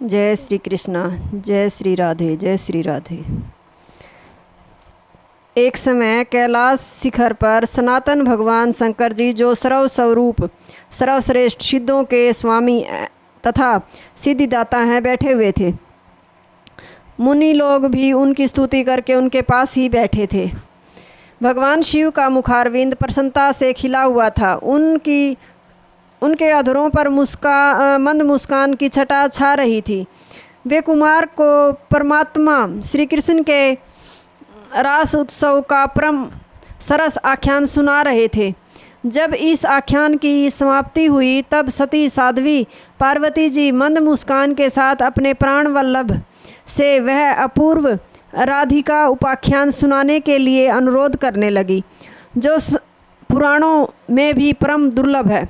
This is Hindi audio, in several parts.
जय श्री कृष्णा, जय श्री राधे, जय श्री राधे। एक समय कैलाश शिखर पर सनातन भगवान शंकर जी, जो सर्वस्वरूप सर्वश्रेष्ठ सिद्धों के स्वामी तथा सिद्धिदाता हैं, बैठे हुए थे। मुनि लोग भी उनकी स्तुति करके उनके पास ही बैठे थे। भगवान शिव का मुखारविंद प्रसन्नता से खिला हुआ था। उनके अधरों पर मंद मुस्कान की छटा छा रही थी। वे कुमार को परमात्मा श्री कृष्ण के रास उत्सव का परम सरस आख्यान सुना रहे थे। जब इस आख्यान की समाप्ति हुई, तब सती साध्वी पार्वती जी मंद मुस्कान के साथ अपने प्राण वल्लभ से वह अपूर्व राधिका उपाख्यान सुनाने के लिए अनुरोध करने लगी, जो पुराणों में भी परम दुर्लभ है।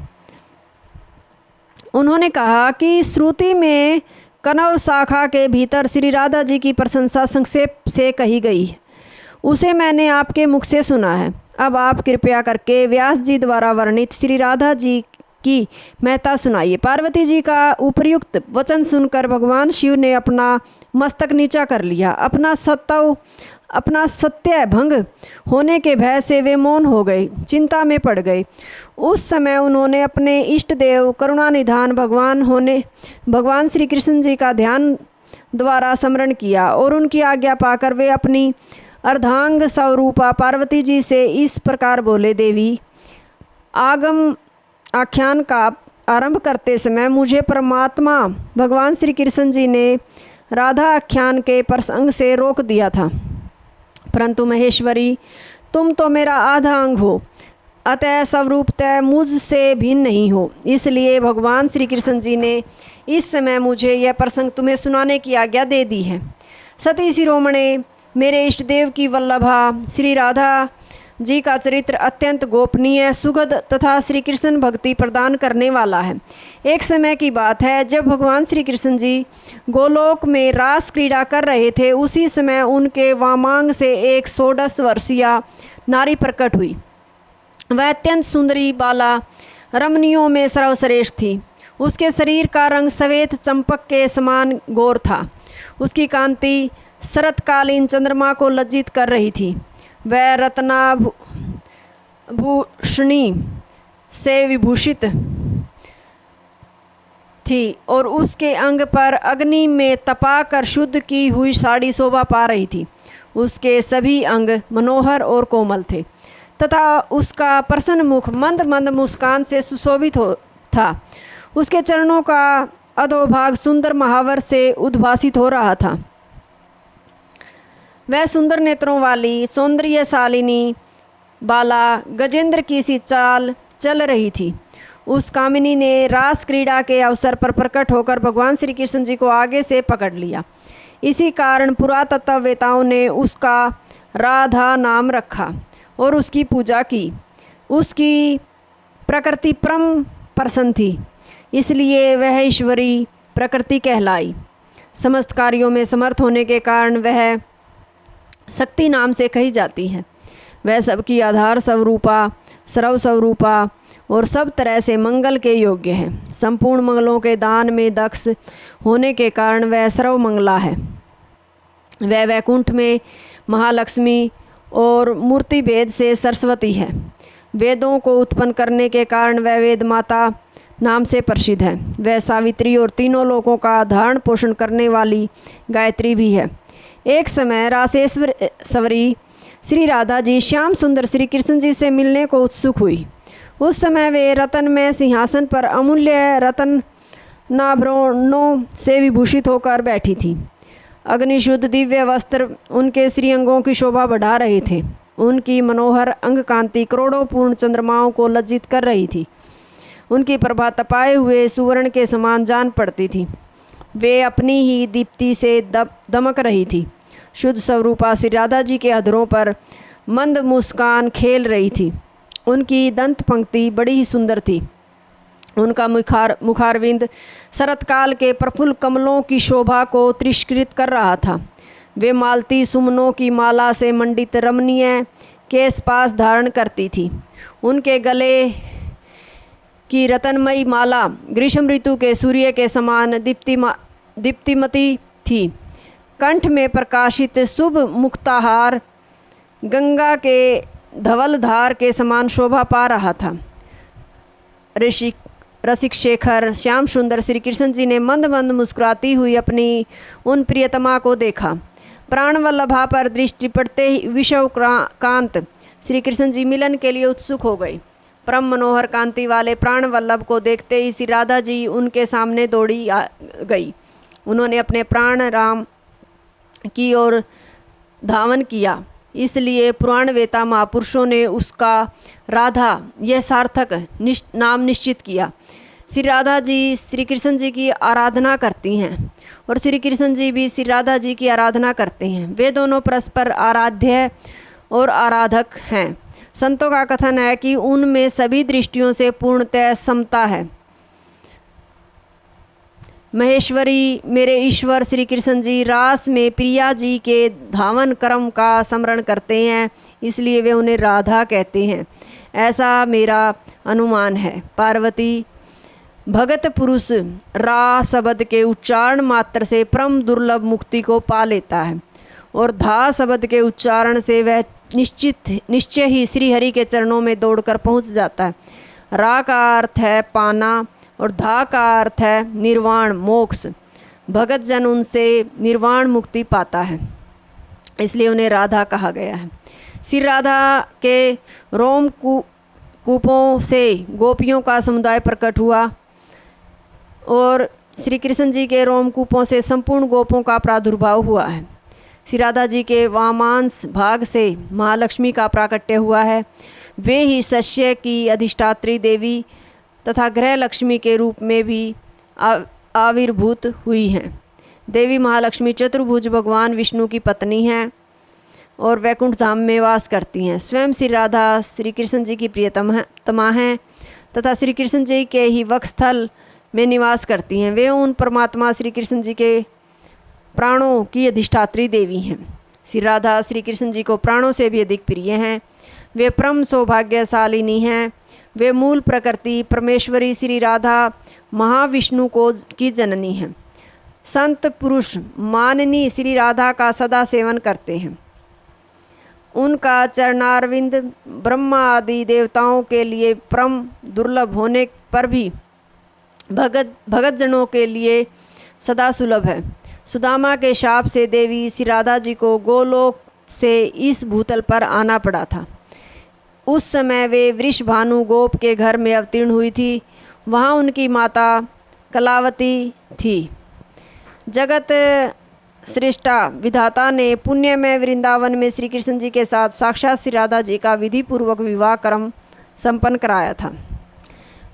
उन्होंने कहा कि श्रुति में कनव शाखा के भीतर श्री राधा जी की प्रशंसा संक्षेप से कही गई है। उसे मैंने आपके मुख से सुना है। अब आप कृपया करके व्यास जी द्वारा वर्णित श्री राधा जी की महत्ता सुनाइए। पार्वती जी का उपर्युक्त वचन सुनकर भगवान शिव ने अपना मस्तक नीचा कर लिया। अपना सत्य भंग होने के भय से वे मौन हो गए, चिंता में पड़ गए। उस समय उन्होंने अपने इष्ट देव करुणानिधान भगवान श्री कृष्ण जी का ध्यान द्वारा स्मरण किया और उनकी आज्ञा पाकर वे अपनी अर्धांग स्वरूपा पार्वती जी से इस प्रकार बोले, देवी, आगम आख्यान का आरंभ करते समय मुझे परमात्मा भगवान श्री कृष्ण जी ने राधा आख्यान के प्रसंग से रोक दिया था, परंतु महेश्वरी, तुम तो मेरा आधा अंग हो, अतः स्वरूपतः मुझसे भिन्न नहीं हो। इसलिए भगवान श्री कृष्ण जी ने इस समय मुझे यह प्रसंग तुम्हें सुनाने की आज्ञा दे दी है। सती शिरोमणे, मेरे इष्ट देव की वल्लभा श्री राधा जी का चरित्र अत्यंत गोपनीय, सुखद तथा श्री कृष्ण भक्ति प्रदान करने वाला है। एक समय की बात है, जब भगवान श्री कृष्ण जी गोलोक में रास क्रीड़ा कर रहे थे। उसी समय उनके वामांग से एक 16 वर्षीय नारी प्रकट हुई। वह अत्यंत सुंदरी बाला रमणियों में सर्वश्रेष्ठ थी। उसके शरीर का रंग श्वेत चंपक के समान गौर था। उसकी कांति शरतकालीन चंद्रमा को लज्जित कर रही थी। वह रत्नाभूषणी से विभूषित थी और उसके अंग पर अग्नि में तपाकर शुद्ध की हुई साड़ी शोभा पा रही थी। उसके सभी अंग मनोहर और कोमल थे तथा उसका प्रसन्न मुख मंद मंद मुस्कान से सुशोभित था। उसके चरणों का अधोभाग सुंदर महावर से उद्भासित हो रहा था। वह सुंदर नेत्रों वाली सौंदर्यशालिनी बाला गजेंद्र की सी चाल चल रही थी। उस कामिनी ने रास क्रीड़ा के अवसर पर प्रकट होकर भगवान श्री कृष्ण जी को आगे से पकड़ लिया। इसी कारण पुरातत्ववेताओं ने उसका राधा नाम रखा और उसकी पूजा की। उसकी प्रकृति परम प्रसन्न थी, इसलिए वह ईश्वरी प्रकृति कहलाई। समस्त कार्यों में समर्थ होने के कारण वह शक्ति नाम से कही जाती है। वह सबकी आधार स्वरूपा, सर्वस्वरूपा और सब तरह से मंगल के योग्य है। संपूर्ण मंगलों के दान में दक्ष होने के कारण वह सर्वमंगला है। वह वैकुंठ में महालक्ष्मी और मूर्ति भेद से सरस्वती है। वेदों को उत्पन्न करने के कारण वह वेद माता नाम से प्रसिद्ध है। वह सावित्री और तीनों लोकों का धारण पोषण करने वाली गायत्री भी है। एक समय रासेश्वरी श्री राधा जी श्याम सुंदर श्री कृष्ण जी से मिलने को उत्सुक हुई। उस समय वे रत्नमय सिंहासन पर अमूल्य रत्नाभरणों से विभूषित होकर बैठी थी। अग्निशुद्ध दिव्य वस्त्र उनके श्रीअंगों की शोभा बढ़ा रहे थे। उनकी मनोहर अंग कांति करोड़ों पूर्ण चंद्रमाओं को लज्जित कर रही थी। उनकी प्रभा तपाए हुए सुवर्ण के समान जान पड़ती थी। वे अपनी ही दीप्ति से दमक रही थी। शुद्ध स्वरूपा श्री राधा जी के अधरों पर मंद मुस्कान खेल रही थी। उनकी दंत पंक्ति बड़ी ही सुंदर थी। उनका मुखारविंद शरतकाल के प्रफुल्ल कमलों की शोभा को तिरस्कृत कर रहा था। वे मालती सुमनों की माला से मंडित रमणीय केश पास धारण करती थी। उनके गले की रतनमयी माला ग्रीष्म ऋतु के सूर्य के समान दीप्तिमती थी। कंठ में प्रकाशित शुभ मुक्ताहार गंगा के धवल धार के समान शोभा पा रहा था। रसिक शेखर श्याम सुंदर श्री कृष्ण जी ने मंद मंद मुस्कुराती हुई अपनी उन प्रियतमा को देखा। प्राण वल्लभा पर दृष्टि पड़ते ही विषव कांत श्री कृष्ण जी मिलन के लिए उत्सुक हो गई। परम मनोहर कांति वाले प्राण वल्लभ को देखते ही श्री राधा जी उनके सामने दौड़ी गई। उन्होंने अपने प्राण राम की ओर धावन किया, इसलिए पुराण वेता महापुरुषों ने उसका राधा यह सार्थक नाम निश्चित किया। श्री राधा जी श्री कृष्ण जी की आराधना करती हैं और श्री कृष्ण जी भी श्री राधा जी की आराधना करते हैं। वे दोनों परस्पर आराध्य और आराधक हैं। संतों का कथन है कि उनमें सभी दृष्टियों से पूर्णतः समता है। महेश्वरी मेरे ईश्वर श्री कृष्ण जी रास में प्रिया जी के धावन क्रम का स्मरण करते हैं, इसलिए वे उन्हें राधा कहते हैं, ऐसा मेरा अनुमान है। पार्वती भगत पुरुष रा शब्द के उच्चारण मात्र से परम दुर्लभ मुक्ति को पा लेता है और धा शब्द के उच्चारण से वह निश्चय ही श्री हरि के चरणों में दौड़कर पहुंच जाता है। रा का अर्थ है पाना और धा का अर्थ है निर्वाण मोक्ष। भगत जन उनसे निर्वाण मुक्ति पाता है, इसलिए उन्हें राधा कहा गया है। श्री राधा के रोम कूपों से गोपियों का समुदाय प्रकट हुआ और श्री कृष्ण जी के रोमकूपों से संपूर्ण गोपों का प्रादुर्भाव हुआ है। श्री राधा जी के वामांस भाग से महालक्ष्मी का प्राकट्य हुआ है। वे ही सस्य की अधिष्ठात्री देवी तथा गृह लक्ष्मी के रूप में भी आविर्भूत हुई हैं। देवी महालक्ष्मी चतुर्भुज भगवान विष्णु की पत्नी हैं और वैकुंठ धाम में वास करती हैं। स्वयं श्री राधा श्री कृष्ण जी की प्रियतमा हैं तथा श्री कृष्ण जी के ही वक्षस्थल में निवास करती हैं। वे उन परमात्मा श्री कृष्ण जी के प्राणों की अधिष्ठात्री देवी हैं। श्री राधा श्री कृष्ण जी को प्राणों से भी अधिक प्रिय हैं। वे परम सौभाग्यशालिनी हैं। वे मूल प्रकृति परमेश्वरी श्री राधा महाविष्णु को की जननी हैं। संत पुरुष माननी श्री राधा का सदा सेवन करते हैं। उनका चरणारविंद ब्रह्मा आदि देवताओं के लिए परम दुर्लभ होने पर भी भगत जनों के लिए सदा सुलभ है। सुदामा के शाप से देवी श्री राधा जी को गोलोक से इस भूतल पर आना पड़ा था। उस समय वे वृषभानु गोप के घर में अवतीर्ण हुई थी। वहाँ उनकी माता कलावती थी। जगत श्रेष्ठा विधाता ने पुण्यमय वृंदावन में श्री कृष्ण जी के साथ साक्षात श्री राधा जी का विधि पूर्वक विवाह कर्म संपन्न कराया था।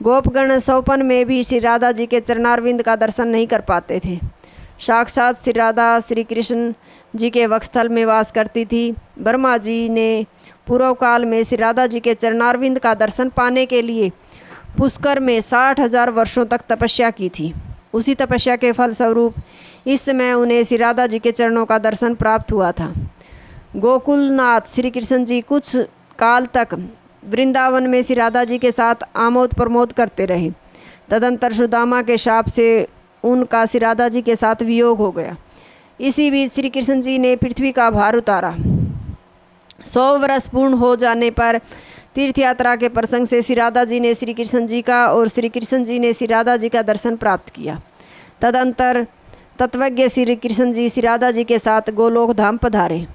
गोपगण सौपन में भी श्री राधा जी के चरणारविंद का दर्शन नहीं कर पाते थे। साक्षात श्री राधा श्री कृष्ण जी के वक्षस्थल में वास करती थी। ब्रह्मा जी ने पूर्व काल में श्री राधा जी के चरणारविंद का दर्शन पाने के लिए पुष्कर में 60,000 वर्षों तक तपस्या की थी। उसी तपस्या के फलस्वरूप इस समय उन्हें श्री राधा जी के चरणों का दर्शन प्राप्त हुआ था। गोकुलनाथ श्री कृष्ण जी कुछ काल तक वृंदावन में श्री राधा जी के साथ आमोद प्रमोद करते रहे। तदंतर सुदामा के शाप से उनका श्री राधा जी के साथ वियोग हो गया। इसी बीच श्री कृष्ण जी ने पृथ्वी का भार उतारा। 100 वर्ष पूर्ण हो जाने पर तीर्थ यात्रा के प्रसंग से श्री राधा जी ने श्री कृष्ण जी का और श्री कृष्ण जी ने श्री राधा जी का दर्शन प्राप्त किया। तदंतर तत्वज्ञ श्री कृष्ण जी श्री राधा जी के साथ गोलोक धाम पधारे।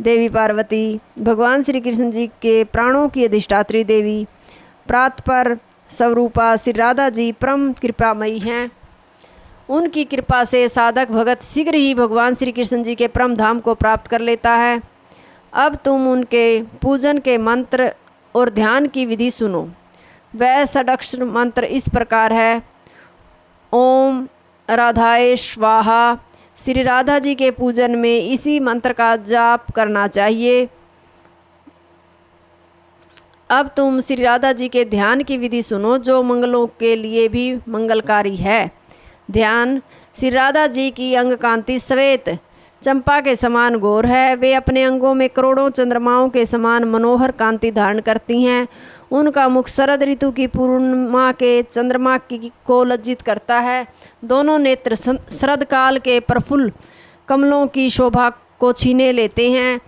देवी पार्वती भगवान श्री कृष्ण जी के प्राणों की अधिष्ठात्री देवी प्रातपर स्वरूपा श्री राधा जी परम कृपामयी हैं। उनकी कृपा से साधक भगत शीघ्र ही भगवान श्री कृष्ण जी के परम धाम को प्राप्त कर लेता है। अब तुम उनके पूजन के मंत्र और ध्यान की विधि सुनो। वह षडक्षर मंत्र इस प्रकार है। ओम राधाए स्वाहा। श्री राधा जी के पूजन में इसी मंत्र का जाप करना चाहिए। अब तुम श्री राधा जी के ध्यान की विधि सुनो, जो मंगलों के लिए भी मंगलकारी है। ध्यान। श्री राधा जी की अंग कांति श्वेत चंपा के समान गौर है। वे अपने अंगों में करोड़ों चंद्रमाओं के समान मनोहर कांति धारण करती हैं उनका मुख शरद ऋतु की पूर्णिमा के चंद्रमा को लज्जित करता है। दोनों नेत्र शरद काल के प्रफुल्ल कमलों की शोभा को छीने लेते हैं।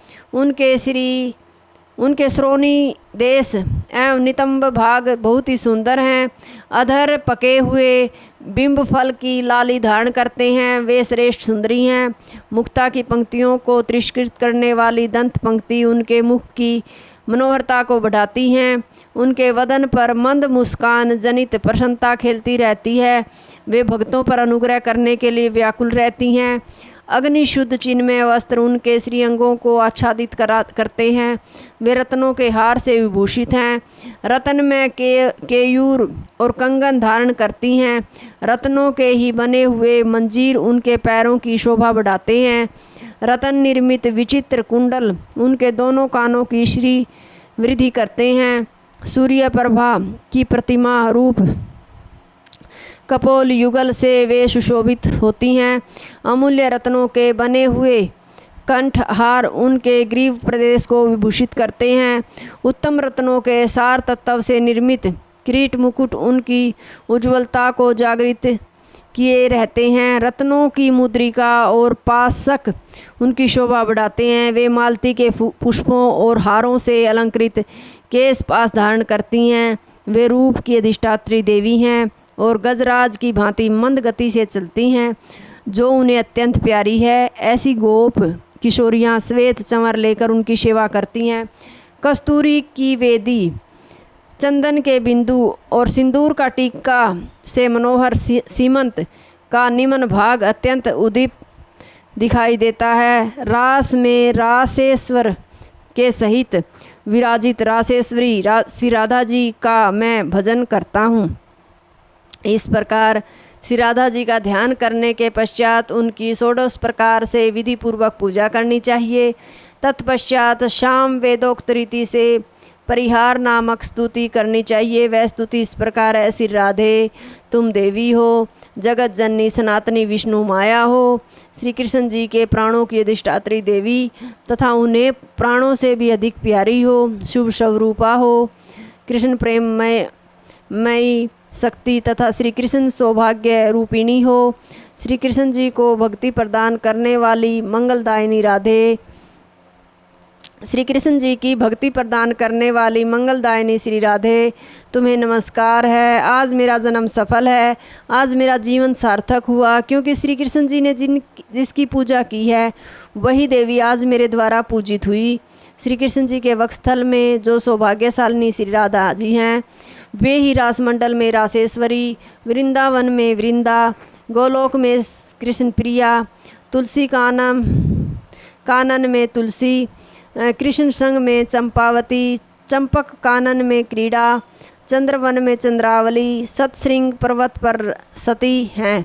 उनके श्रोणी देश एवं नितंब भाग बहुत ही सुंदर हैं। अधर पके हुए बिंब फल की लाली धारण करते हैं। वे श्रेष्ठ सुंदरी हैं। मुक्ता की पंक्तियों को तिरस्कृत करने वाली दंत पंक्ति उनके मुख की मनोहरता को बढ़ाती हैं। उनके वदन पर मंद मुस्कान जनित प्रसन्नता खेलती रहती है। वे भक्तों पर अनुग्रह करने के लिए व्याकुल रहती हैं। अग्नि शुद्ध चिन्मय वस्त्र उनके श्रीअंगों को आच्छादित करते हैं। वे रत्नों के हार से विभूषित हैं। रत्न में केयूर और कंगन धारण करती हैं। रत्नों के ही बने हुए मंजीर उनके पैरों की शोभा बढ़ाते हैं। रत्न निर्मित विचित्र कुंडल उनके दोनों कानों की श्री वृद्धि करते हैं। सूर्य प्रभा की प्रतिमा रूप कपोल युगल से वे सुशोभित होती हैं। अमूल्य रत्नों के बने हुए कंठहार उनके ग्रीव प्रदेश को विभूषित करते हैं। उत्तम रत्नों के सार तत्व से निर्मित किरीट मुकुट उनकी उज्ज्वलता को जागृत किए रहते हैं। रत्नों की मुद्रिका और पाशक उनकी शोभा बढ़ाते हैं। वे मालती के पुष्पों और हारों से अलंकृत केश पाश धारण करती हैं। वे रूप की अधिष्ठात्री देवी हैं और गजराज की भांति मंद गति से चलती हैं, जो उन्हें अत्यंत प्यारी है। ऐसी गोप किशोरियाँ श्वेत चंवर लेकर उनकी सेवा करती हैं। कस्तूरी की वेदी, चंदन के बिंदु और सिंदूर का टीका से मनोहर सीमंत का निम्न भाग अत्यंत उद्दीप दिखाई देता है। रास में रासेश्वर के सहित विराजित रासेश्वरी श्री राधा जी का मैं भजन करता हूँ। इस प्रकार श्री राधा जी का ध्यान करने के पश्चात उनकी षोडश प्रकार से विधि पूर्वक पूजा करनी चाहिए। तत्पश्चात शाम वेदोक्त रीति से परिहार नामक स्तुति करनी चाहिए। वह स्तुति इस प्रकार है: श्री राधे तुम देवी हो, जगत जननी सनातनी विष्णु माया हो, श्री कृष्ण जी के प्राणों की अधिष्ठात्री देवी तथा उन्हें प्राणों से भी अधिक प्यारी हो, शुभ स्वरूपा हो, कृष्ण प्रेममयी शक्ति तथा श्री कृष्ण सौभाग्य रूपिणी हो, श्री कृष्ण जी को भक्ति प्रदान करने वाली मंगलदायिनी राधे, श्री कृष्ण जी की भक्ति प्रदान करने वाली मंगलदायिनी श्री राधे तुम्हें नमस्कार है। आज मेरा जन्म सफल है, आज मेरा जीवन सार्थक हुआ, क्योंकि श्री कृष्ण जी ने जिसकी पूजा की है वही देवी आज मेरे द्वारा पूजित हुई। श्री कृष्ण जी के वक्षस्थल में जो सौभाग्यशालिनी श्री राधा जी हैं वे ही रासमंडल में रासेश्वरी, वृंदावन में वृंदा, गोलोक में कृष्ण प्रिया, तुलसी कानन में तुलसी, कृष्ण संग में चंपावती, चंपक कानन में क्रीड़ा, चंद्रवन में चंद्रावली, सतश्रृंग पर्वत पर सती हैं।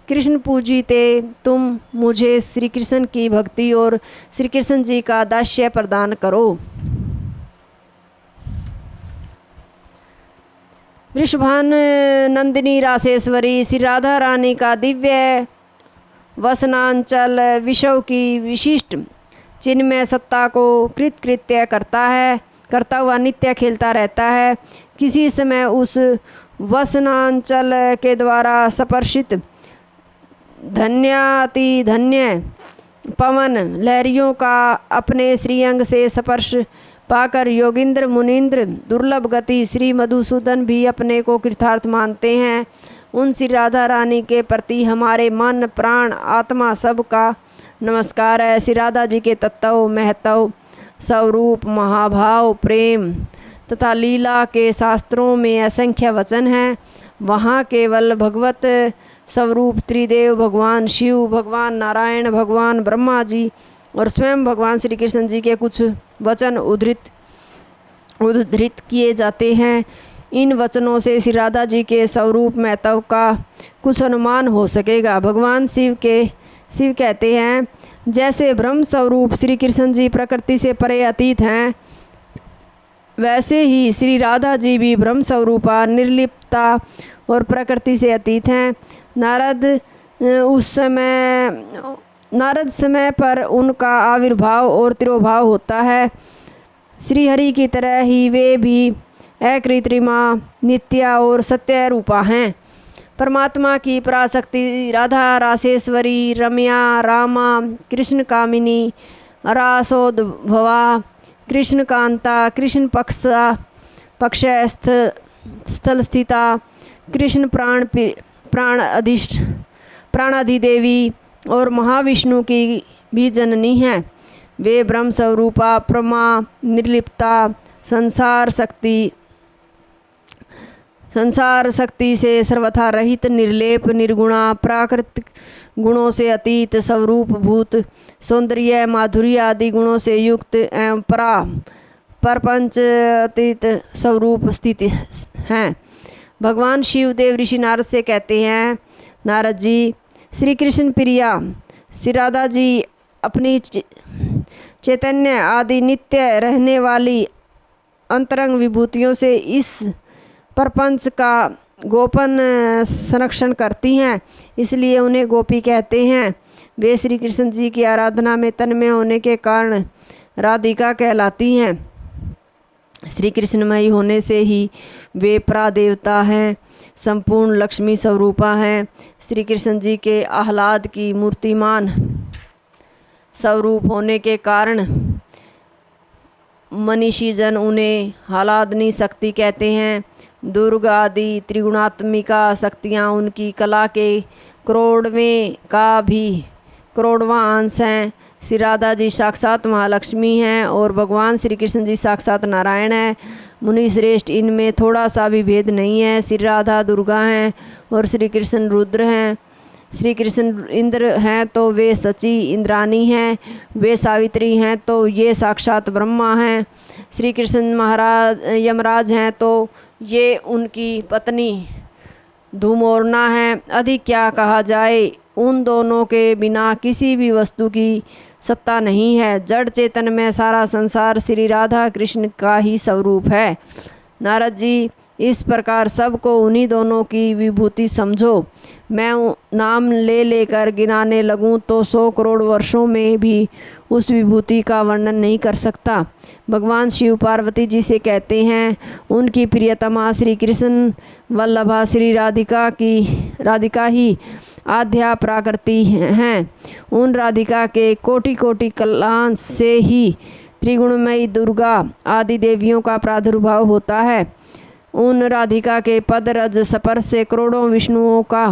कृष्ण पूजिते तुम मुझे श्री कृष्ण की भक्ति और श्री कृष्ण जी का दास्य प्रदान करो। वृषभान नंदिनी रासेश्वरी श्री राधा रानी का दिव्य वसनांचल विश्व की विशिष्ट चिन्मय सत्ता को कृत्य करता हुआ नित्य खेलता रहता है। किसी समय उस वसनांचल के द्वारा स्पर्शित धन्याति धन्य पवन लहरियों का अपने श्रीअंग से स्पर्श पाकर योगिंद्र मुनीन्द्र दुर्लभ गति श्री मधुसूदन भी अपने को कृतार्थ मानते हैं। उन श्री राधा रानी के प्रति हमारे मन प्राण आत्मा सब का नमस्कार है। श्री राधा जी के तत्व महत्व स्वरूप महाभाव प्रेम तथा लीला के शास्त्रों में असंख्य वचन हैं। वहाँ केवल भगवत स्वरूप त्रिदेव भगवान शिव, भगवान नारायण, भगवान ब्रह्मा जी और स्वयं भगवान श्री कृष्ण जी के कुछ वचन उद्धृत किए जाते हैं। इन वचनों से श्री राधा जी के स्वरूप महत्व का कुछ अनुमान हो सकेगा। भगवान शिव कहते हैं, जैसे ब्रह्म स्वरूप श्री कृष्ण जी प्रकृति से परे अतीत हैं, वैसे ही श्री राधा जी भी ब्रह्म स्वरूपा निर्लिप्तता और प्रकृति से अतीत हैं। नारद समय पर उनका आविर्भाव और तिरोभाव होता है। श्री हरि की तरह ही वे भी अकृत्रिमा, नित्या और सत्य रूपा हैं। परमात्मा की पराशक्ति राधा, रासेश्वरी, रम्या, रामा, कृष्ण कामिनी, रासोद्भवा, कृष्ण कांता, कृष्ण स्थल स्थिता, कृष्ण प्राणाधिदेवी और महाविष्णु की भी जननी हैं। वे ब्रह्म स्वरूपा, प्रमा, निर्लिप्ता, संसार शक्ति से सर्वथा रहित, निर्लेप, निर्गुणा, प्राकृतिक गुणों से अतीत, स्वरूप भूत, सौंदर्य, माधुर्य आदि गुणों से युक्त एवं परपंच अतीत स्वरूप स्थिति हैं। भगवान शिवदेव ऋषि नारद से कहते हैं, नारद जी, श्री कृष्ण प्रिया श्री राधा जी अपनी चैतन्य आदि नित्य रहने वाली अंतरंग विभूतियों से इस प्रपंच का गोपन संरक्षण करती हैं, इसलिए उन्हें गोपी कहते हैं। वे श्री कृष्ण जी की आराधना में तन्मय होने के कारण राधिका कहलाती हैं। श्री कृष्णमयी होने से ही वे प्रादेवता हैं, संपूर्ण लक्ष्मी स्वरूपा हैं। श्री कृष्ण जी के आह्लाद की मूर्तिमान स्वरूप होने के कारण मनीषी जन उन्हें आह्लादनी शक्ति कहते हैं। दुर्गा आदि त्रिगुणात्मिका शक्तियाँ उनकी कला के करोड़वां अंश हैं। श्री राधा जी साक्षात महालक्ष्मी हैं और भगवान श्री कृष्ण जी साक्षात नारायण हैं। मुनि श्रेष्ठ, इनमें थोड़ा सा भी भेद नहीं है। श्री राधा दुर्गा हैं और श्री कृष्ण रुद्र हैं। श्री कृष्ण इंद्र हैं तो वे सची इंद्रानी हैं, वे सावित्री हैं तो ये साक्षात ब्रह्मा हैं। श्री कृष्ण महाराज यमराज हैं तो ये उनकी पत्नी धूमोरना हैं। अधिक क्या कहा जाए, उन दोनों के बिना किसी भी वस्तु की सत्ता नहीं है। जड़ चेतन में सारा संसार श्री राधा कृष्ण का ही स्वरूप है। नारद जी, इस प्रकार सबको उन्हीं दोनों की विभूति समझो। मैं नाम ले लेकर गिनाने लगूं तो 100 करोड़ वर्षों में भी उस विभूति का वर्णन नहीं कर सकता। भगवान शिव पार्वती जी से कहते हैं, उनकी प्रियतमा श्री कृष्ण वल्लभा श्री राधिका ही आद्या प्राकृति हैं। उन राधिका के कोटि कोटि कलांश से ही त्रिगुणमयी दुर्गा आदि देवियों का प्रादुर्भाव होता है। उन राधिका के पद रज स्पर्श से करोड़ों विष्णुओं का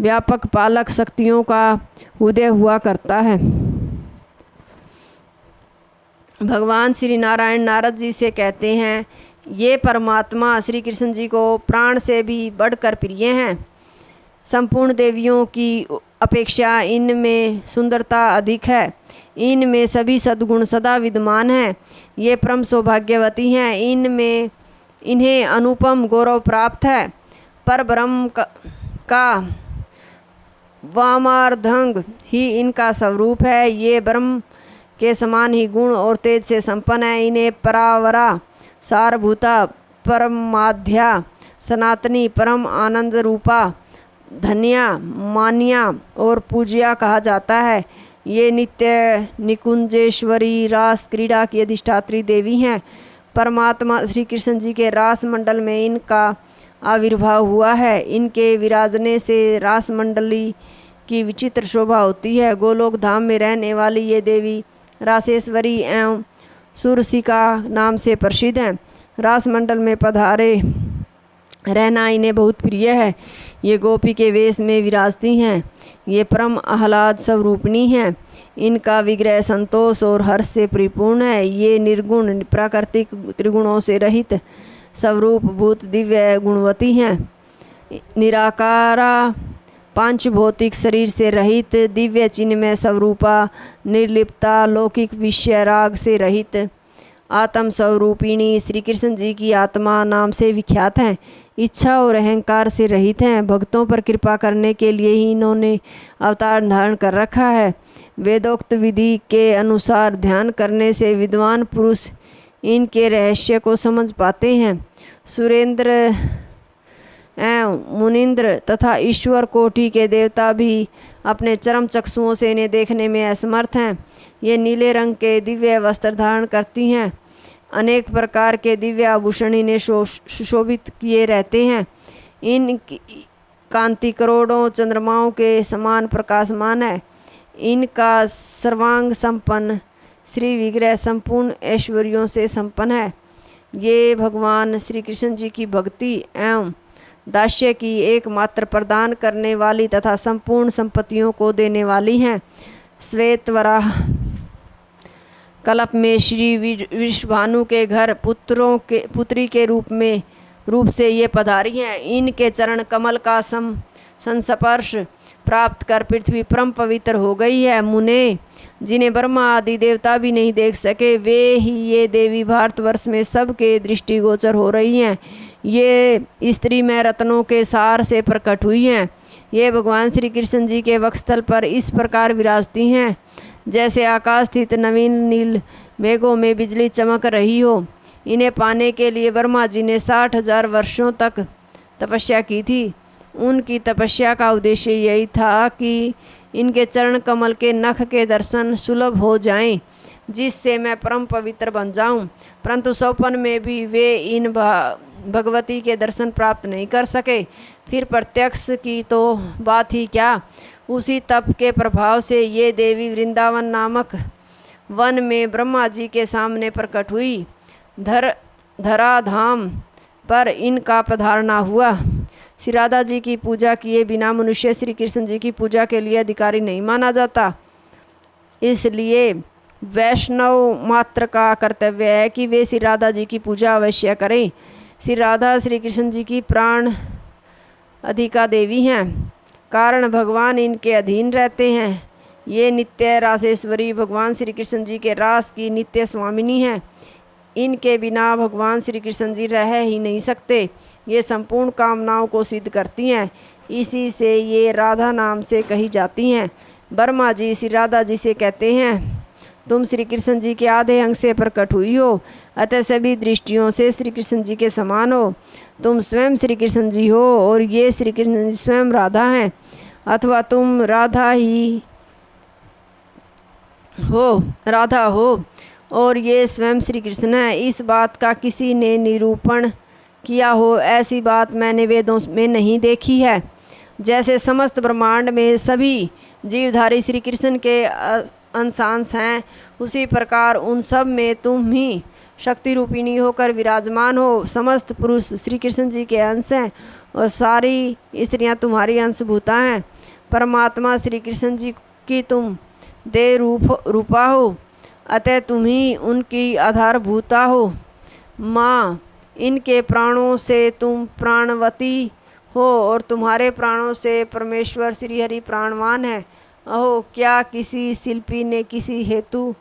व्यापक पालक शक्तियों का उदय हुआ करता है। भगवान श्री नारायण नारद जी से कहते हैं, ये परमात्मा श्री कृष्ण जी को प्राण से भी बढ़कर प्रिय हैं। संपूर्ण देवियों की अपेक्षा इनमें सुंदरता अधिक है। इनमें सभी सद्गुण सदा विद्यमान हैं। ये परम सौभाग्यवती हैं। इन्हें अनुपम गौरव प्राप्त है। पर ब्रह्म का वामार्धंग ही इनका स्वरूप है। ये ब्रह्म के समान ही गुण और तेज से संपन्न है। इन्हें परावरा, सारभूता, परमाध्या, सनातनी, परम आनंद रूपा, धन्या, मान्या और पूज्या कहा जाता है। ये नित्य निकुंजेश्वरी रास क्रीड़ा की अधिष्ठात्री देवी हैं। परमात्मा श्री कृष्ण जी के रास मंडल में इनका आविर्भाव हुआ है। इनके विराजने से रास मंडली की विचित्र शोभा होती है। गोलोक धाम में रहने वाली ये देवी रासेश्वरी एवं सुरसिका नाम से प्रसिद्ध हैं। रास मंडल में पधारे रहना इन्हें बहुत प्रिय है। ये गोपी के वेश में विराजती हैं। ये परम आह्लाद स्वरूपिणी हैं। इनका विग्रह संतोष और हर्ष से परिपूर्ण है। ये निर्गुण प्राकृतिक त्रिगुणों से रहित स्वरूप भूत दिव्य गुणवती हैं। निराकारा पांच भौतिक शरीर से रहित दिव्य चिन्मय स्वरूपा, निर्लिप्ता, लौकिक विषय राग से रहित आत्म स्वरूपिणी श्री कृष्ण जी की आत्मा नाम से विख्यात हैं। इच्छा और अहंकार से रहित हैं। भक्तों पर कृपा करने के लिए ही इन्होंने अवतार धारण कर रखा है। वेदोक्त विधि के अनुसार ध्यान करने से विद्वान पुरुष इनके रहस्य को समझ पाते हैं। सुरेंद्र एवं मुनिंद्र तथा ईश्वर कोटि के देवता भी अपने चरम चक्षुओं से इन्हें देखने में असमर्थ हैं। ये नीले रंग के दिव्य वस्त्र धारण करती हैं। अनेक प्रकार के दिव्य आभूषण इन्हें सुशोभित किए रहते हैं। इन कांति करोड़ों चंद्रमाओं के समान प्रकाशमान है। इनका सर्वांग संपन्न श्री विग्रह संपूर्ण ऐश्वर्यों से संपन्न है। ये भगवान श्री कृष्ण जी की भक्ति एवं दास्य की एकमात्र प्रदान करने वाली तथा संपूर्ण संपत्तियों को देने वाली हैं। श्वेत वराह कल्प में श्री विश्वभानु के घर पुत्री के रूप से ये पधारी हैं। इनके चरण कमल का संस्पर्श प्राप्त कर पृथ्वी परम पवित्र हो गई है। मुने जिन्हें ब्रह्मा आदि देवता भी नहीं देख सके, वे ही ये देवी भारतवर्ष में सबके दृष्टिगोचर हो रही हैं। ये स्त्री में रत्नों के सार से प्रकट हुई हैं। ये भगवान श्री कृष्ण जी के वक्षस्थल पर इस प्रकार विराजती हैं जैसे आकाश स्थित नवीन नील मेघों में बिजली चमक रही हो। इन्हें पाने के लिए ब्रह्मा जी ने 60,000 वर्षों तक तपस्या की थी। उनकी तपस्या का उद्देश्य यही था कि इनके चरण कमल के नख के दर्शन सुलभ हो जाएं, जिससे मैं परम पवित्र बन जाऊं। परंतु स्वप्न में भी वे इन भगवती के दर्शन प्राप्त नहीं कर सके। फिर प्रत्यक्ष की तो बात ही क्या, उसी तप के प्रभाव से ये देवी वृंदावन नामक वन में ब्रह्मा जी के सामने प्रकट हुई। धराधाम पर इनका पधारना हुआ। श्री राधा जी की पूजा किए बिना मनुष्य श्री कृष्ण जी की पूजा के लिए अधिकारी नहीं माना जाता। इसलिए वैष्णव मात्र का कर्तव्य है कि वे श्री राधा जी की पूजा अवश्य करें। श्री राधा श्री कृष्ण जी की प्राण अधिका देवी हैं, कारण भगवान इनके अधीन रहते हैं। ये नित्य रासेश्वरी भगवान श्री कृष्ण जी के रास की नित्य स्वामिनी हैं। इनके बिना भगवान श्री कृष्ण जी रह ही नहीं सकते। ये संपूर्ण कामनाओं को सिद्ध करती हैं, इसी से ये राधा नाम से कही जाती हैं। ब्रह्मा जी श्री राधा जी से कहते हैं, तुम श्री कृष्ण जी के आधे अंग से प्रकट हुई हो, अतः सभी दृष्टियों से श्री कृष्ण जी के समान हो। तुम स्वयं श्री कृष्ण जी हो और ये श्री कृष्ण जी स्वयं राधा हैं, अथवा तुम राधा हो और ये स्वयं श्री कृष्ण है। इस बात का किसी ने निरूपण किया हो, ऐसी बात मैंने वेदों में नहीं देखी है। जैसे समस्त ब्रह्मांड में सभी जीवधारी श्री कृष्ण के अंशांश हैं, उसी प्रकार उन सब में तुम ही शक्ति रूपिणी होकर विराजमान हो। समस्त पुरुष श्री कृष्ण जी के अंश हैं और सारी स्त्रियां तुम्हारी अंशभूता हैं। परमात्मा श्री कृष्ण जी की तुम देह रूपा हो, अतः तुम ही उनकी आधारभूता हो। माँ, इनके प्राणों से तुम प्राणवती हो और तुम्हारे प्राणों से परमेश्वर श्री हरि प्राणवान है। अहो, क्या किसी शिल्पी ने किसी हेतु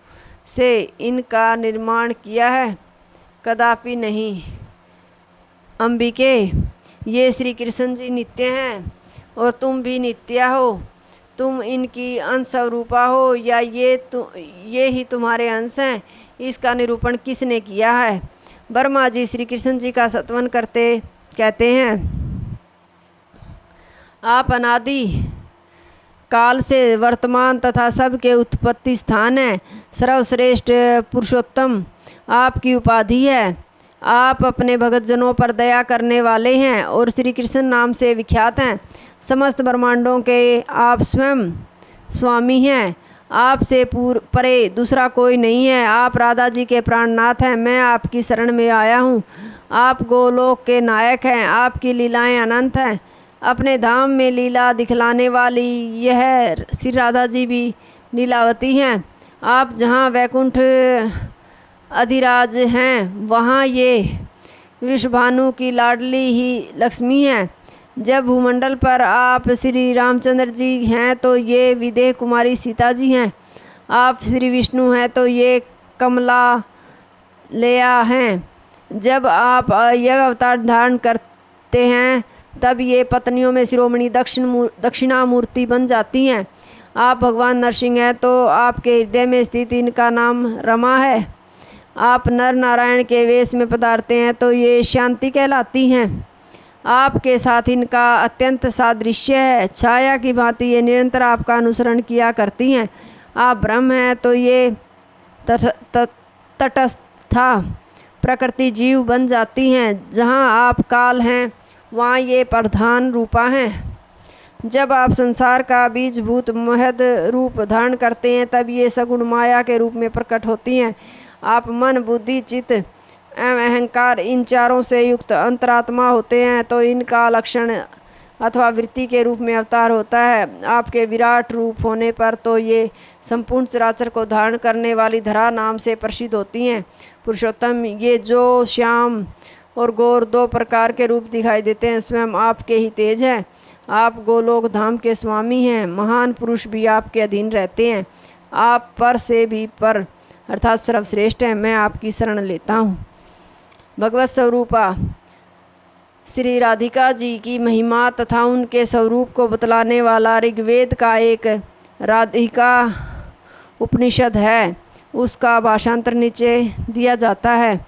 से इनका निर्माण किया है? कदापि नहीं। अंबिके, ये श्री कृष्ण जी नित्य हैं और तुम भी नित्य हो। तुम इनकी अंश रूपा हो या ये ही तुम्हारे अंश हैं, इसका निरूपण किसने किया है? ब्रह्मा जी श्री कृष्ण जी का स्तवन करते कहते हैं, आप अनादि काल से वर्तमान तथा सबके उत्पत्ति स्थान है। सर्वश्रेष्ठ पुरुषोत्तम आपकी उपाधि है। आप अपने भगतजनों पर दया करने वाले हैं और श्री कृष्ण नाम से विख्यात हैं। समस्त ब्रह्मांडों के आप स्वयं स्वामी हैं। आपसे परे दूसरा कोई नहीं है। आप राधा जी के प्राणनाथ हैं। मैं आपकी शरण में आया हूँ। आप गोलोक के नायक हैं। आपकी लीलाएं अनंत हैं। अपने धाम में लीला दिखलाने वाली यह श्री राधा जी भी लीलावती हैं। आप जहाँ वैकुंठ अधिराज हैं, वहाँ ये वृषभानु की लाडली ही लक्ष्मी हैं। जब भूमंडल पर आप श्री रामचंद्र जी हैं तो ये विदेह कुमारी सीता जी हैं। आप श्री विष्णु हैं तो ये कमला लेया हैं। जब आप यह अवतार धारण करते हैं तब ये पत्नियों में शिरोमणि दक्षिणामूर्ति बन जाती हैं। आप भगवान नरसिंह हैं तो आपके हृदय में स्थित इनका नाम रमा है। आप नर नारायण के वेश में पधारते हैं तो ये शांति कहलाती हैं। आपके साथ इनका अत्यंत सादृश्य है। छाया की भांति ये निरंतर आपका अनुसरण किया करती हैं। आप ब्रह्म हैं तो ये तटस्था प्रकृति जीव बन जाती हैं। जहाँ आप काल हैं वहाँ ये प्रधान रूपा हैं। जब आप संसार का बीजभूत महद रूप धारण करते हैं तब ये सगुण माया के रूप में प्रकट होती हैं। आप मन, बुद्धि, चित्त एवं अहंकार इन चारों से युक्त अंतरात्मा होते हैं तो इनका लक्षण अथवा वृत्ति के रूप में अवतार होता है। आपके विराट रूप होने पर तो ये संपूर्ण चराचर को धारण करने वाली धरा नाम से प्रसिद्ध होती हैं। पुरुषोत्तम, ये जो श्याम और गौर दो प्रकार के रूप दिखाई देते हैं स्वयं आपके ही तेज हैं। आप गोलोक धाम के स्वामी हैं। महान पुरुष भी आपके अधीन रहते हैं। आप पर से भी पर अर्थात सर्वश्रेष्ठ हैं। मैं आपकी शरण लेता हूँ। भगवत स्वरूपा श्री राधिका जी की महिमा तथा उनके स्वरूप को बतलाने वाला ऋग्वेद का एक राधिका उपनिषद है। उसका भाषांतर नीचे दिया जाता है।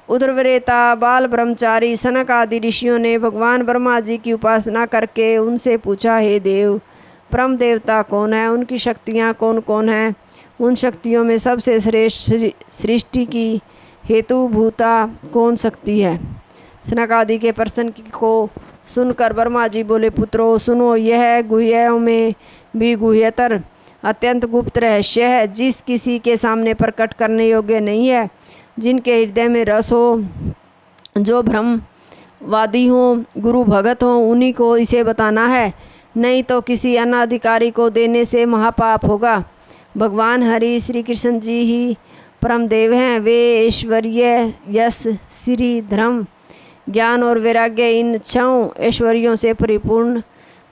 उदरवरेता बाल ब्रह्मचारी सनक आदि ऋषियों ने भगवान ब्रह्मा जी की उपासना करके उनसे पूछा, हे देव, परम देवता कौन है? उनकी शक्तियाँ कौन कौन हैं? उन शक्तियों में सबसे श्रेष्ठ सृष्टि की हेतुभूता कौन शक्ति है? सनक आदि के प्रश्न को सुनकर ब्रह्मा जी बोले, पुत्रों सुनो, यह गुह्यों में भी गुह्यतर अत्यंत गुप्त रहस्य है, जिस किसी के सामने प्रकट करने योग्य नहीं है। जिनके हृदय में रस हो, जो ब्रह्मवादी हों, गुरु भगत हों, उन्हीं को इसे बताना है, नहीं तो किसी अनाधिकारी को देने से महापाप होगा। भगवान हरि श्री कृष्ण जी ही परम देव हैं। वे ऐश्वर्य, यश, श्री, धर्म, ज्ञान और वैराग्य इन 6 ऐश्वर्यों से परिपूर्ण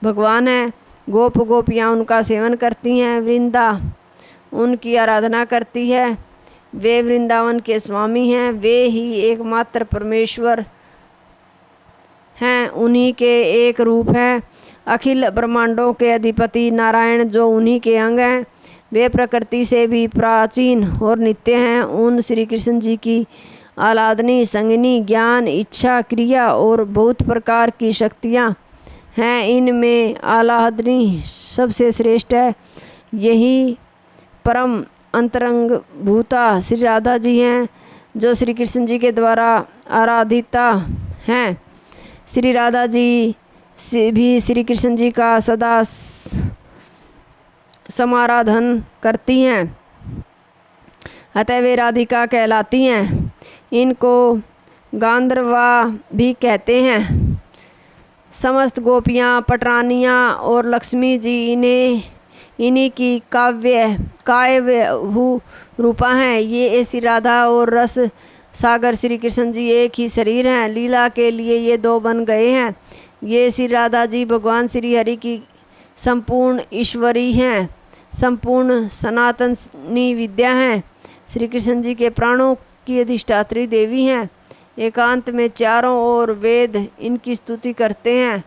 भगवान हैं। गोप गोपियाँ उनका सेवन करती हैं। वृंदा उनकी आराधना करती है। वे वृंदावन के स्वामी हैं। वे ही एकमात्र परमेश्वर हैं। उन्हीं के एक रूप हैं। अखिल ब्रह्मांडों के अधिपति नारायण जो उन्हीं के अंग हैं, वे प्रकृति से भी प्राचीन और नित्य हैं। उन श्री कृष्ण जी की आलादनी, संगिनी, ज्ञान, इच्छा, क्रिया और बहुत प्रकार की शक्तियाँ हैं। इनमें आलादनी सबसे श्रेष्ठ है। यही परम अंतरंग भूता श्री राधा जी हैं, जो श्री कृष्ण जी के द्वारा आराधिता हैं। श्री राधा जी भी श्री कृष्ण जी का सदा समाराधन करती हैं, अतः वे राधिका कहलाती हैं। इनको गांधर्वा भी कहते हैं। समस्त गोपियाँ, पटरानियाँ और लक्ष्मी जी इन्हीं की काव्य रूपा हैं। ये श्री राधा और रस सागर श्री कृष्ण जी एक ही शरीर हैं। लीला के लिए ये 2 बन गए हैं। ये श्री राधा जी भगवान श्री हरि की संपूर्ण ईश्वरी हैं, संपूर्ण सनातनी विद्या हैं। श्री कृष्ण जी के प्राणों की अधिष्ठात्री देवी हैं। एकांत में चारों ओर वेद इनकी स्तुति करते हैं।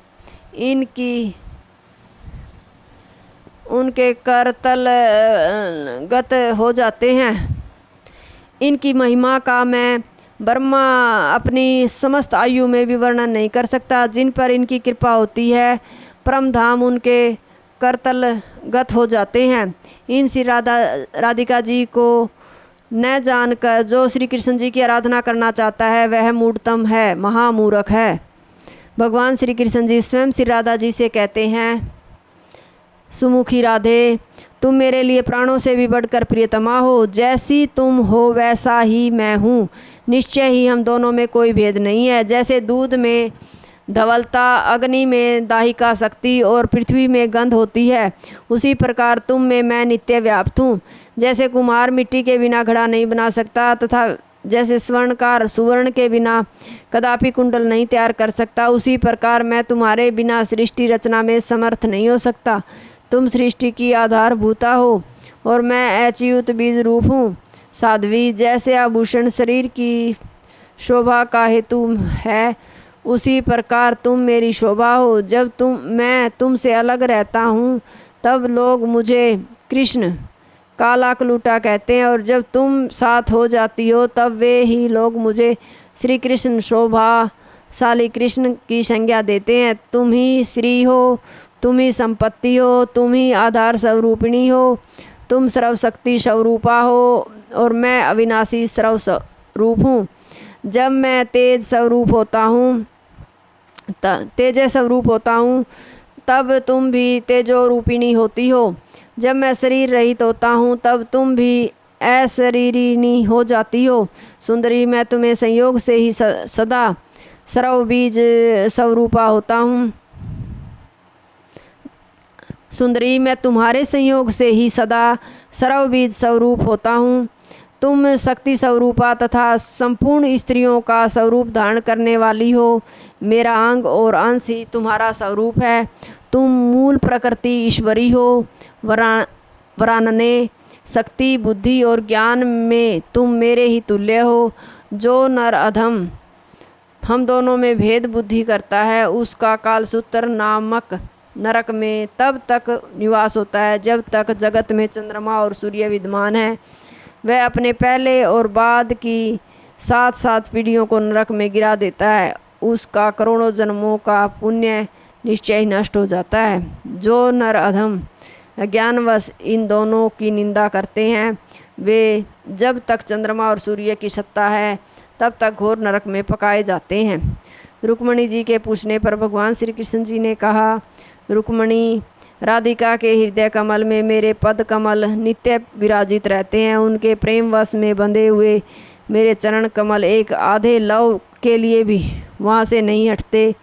उनके करतल गत हो जाते हैं। इनकी महिमा का मैं ब्रह्मा अपनी समस्त आयु में भी वर्णन नहीं कर सकता। जिन पर इनकी कृपा होती है परम धाम उनके करतल गत हो जाते हैं। इन श्री राधिका जी को न जानकर जो श्री कृष्ण जी की आराधना करना चाहता है वह मूढ़तम है, महामूर्ख है। भगवान श्री कृष्ण जी स्वयं श्री राधा जी से कहते हैं, सुमुखी राधे, तुम मेरे लिए प्राणों से भी बढ़कर प्रियतमा हो। जैसी तुम हो वैसा ही मैं हूँ। निश्चय ही हम दोनों में कोई भेद नहीं है। जैसे दूध में धवलता, अग्नि में दाहिका शक्ति और पृथ्वी में गंध होती है, उसी प्रकार तुम में मैं नित्य व्याप्त हूँ। जैसे कुम्हार मिट्टी के बिना घड़ा नहीं बना सकता तथा जैसे स्वर्णकार सुवर्ण के बिना कदापि कुंडल नहीं तैयार कर सकता, उसी प्रकार मैं तुम्हारे बिना सृष्टि रचना में समर्थ नहीं हो सकता। तुम सृष्टि की आधारभूता हो और मैं अच्युत बीज रूप हूँ। साध्वी, जैसे आभूषण शरीर की शोभा का हेतु है, उसी प्रकार तुम मेरी शोभा हो। जब मैं तुमसे अलग रहता हूँ तब लोग मुझे कृष्ण काला कलूटा कहते हैं, और जब तुम साथ हो जाती हो तब वे ही लोग मुझे श्री कृष्ण शोभाशाली कृष्ण की संज्ञा देते हैं। तुम ही श्री हो, तुम ही संपत्ति हो, तुम ही आधार स्वरूपिणी हो, तुम सर्वशक्ति स्वरूपा हो और मैं अविनाशी सर्व रूप हूँ। जब मैं तेज स्वरूप होता हूँ तब तुम भी तेजो रूपिणी होती हो। जब मैं शरीर रहित होता हूँ तब तुम भी अशरीरिणी हो जाती हो। सुंदरी, मैं तुम्हें संयोग से ही सदा सर्व बीज स्वरूपा होता हूँ। सुंदरी, मैं तुम्हारे संयोग से ही सदा सर्व बीज स्वरूप होता हूँ। तुम शक्ति स्वरूपा तथा संपूर्ण स्त्रियों का स्वरूप धारण करने वाली हो। मेरा अंग और अंश ही तुम्हारा स्वरूप है। तुम मूल प्रकृति ईश्वरी हो। वरानने, शक्ति, बुद्धि और ज्ञान में तुम मेरे ही तुल्य हो। जो नर अधम हम दोनों में भेद बुद्धि करता है उसका कालसूत्र नामक नरक में तब तक निवास होता है जब तक जगत में चंद्रमा और सूर्य विद्यमान है। वह अपने पहले और बाद की 7 पीढ़ियों को नरक में गिरा देता है। उसका करोड़ों जन्मों का पुण्य निश्चय ही नष्ट हो जाता है। जो नर अधम अज्ञानवश इन दोनों की निंदा करते हैं वे जब तक चंद्रमा और सूर्य की सत्ता है तब तक घोर नरक में पकाए जाते हैं। रुक्मणी जी के पूछने पर भगवान श्री कृष्ण जी ने कहा, रुक्मणी, राधिका के हृदय कमल में मेरे पद कमल नित्य विराजित रहते हैं। उनके प्रेम वश में बंधे हुए मेरे चरण कमल एक आधे लव के लिए भी वहाँ से नहीं हटते।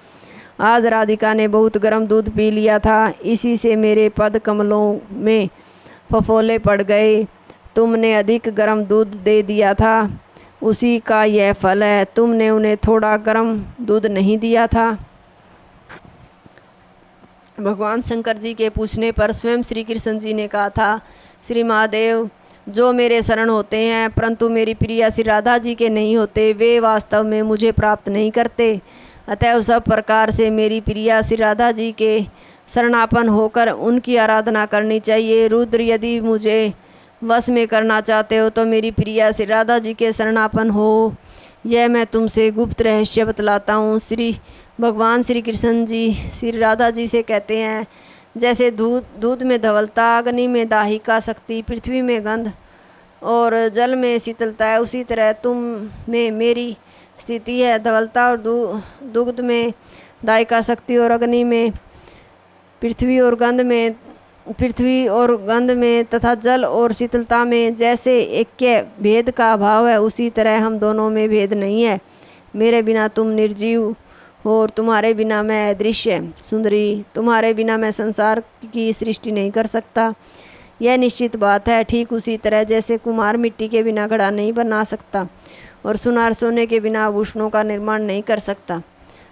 आज राधिका ने बहुत गर्म दूध पी लिया था, इसी से मेरे पद कमलों में फफोले पड़ गए। तुमने अधिक गर्म दूध दे दिया था, उसी का यह फल है। तुमने उन्हें थोड़ा गर्म दूध नहीं दिया था। भगवान शंकर जी के पूछने पर स्वयं श्री कृष्ण जी ने कहा था, श्री महादेव, जो मेरे शरण होते हैं परंतु मेरी प्रिया श्री राधा जी के नहीं होते, वे वास्तव में मुझे प्राप्त नहीं करते। अतः सब प्रकार से मेरी प्रिया श्री राधा जी के शरणापन्न होकर उनकी आराधना करनी चाहिए। रुद्र, यदि मुझे वश में करना चाहते हो तो मेरी प्रिया श्री राधा जी के शरणापन्न हो। यह मैं तुमसे गुप्त रहस्य बतलाता हूँ। श्री भगवान श्री कृष्ण जी श्री राधा जी से कहते हैं, जैसे दूध में धवलता, अग्नि में दाहिका शक्ति, पृथ्वी में गंध और जल में शीतलता है, उसी तरह तुम में मेरी स्थिति है। धवलता और दुग्ध में दाहिका शक्ति और अग्नि में पृथ्वी और गंध में तथा जल और शीतलता में जैसे ऐक्य भेद का अभाव है, उसी तरह हम दोनों में भेद नहीं है। मेरे बिना तुम निर्जीव हो और तुम्हारे बिना मैं अदृश्य। सुंदरी, तुम्हारे बिना मैं संसार की सृष्टि नहीं कर सकता, यह निश्चित बात है। ठीक उसी तरह जैसे कुम्हार मिट्टी के बिना घड़ा नहीं बना सकता और सुनार सोने के बिना आभूषणों का निर्माण नहीं कर सकता।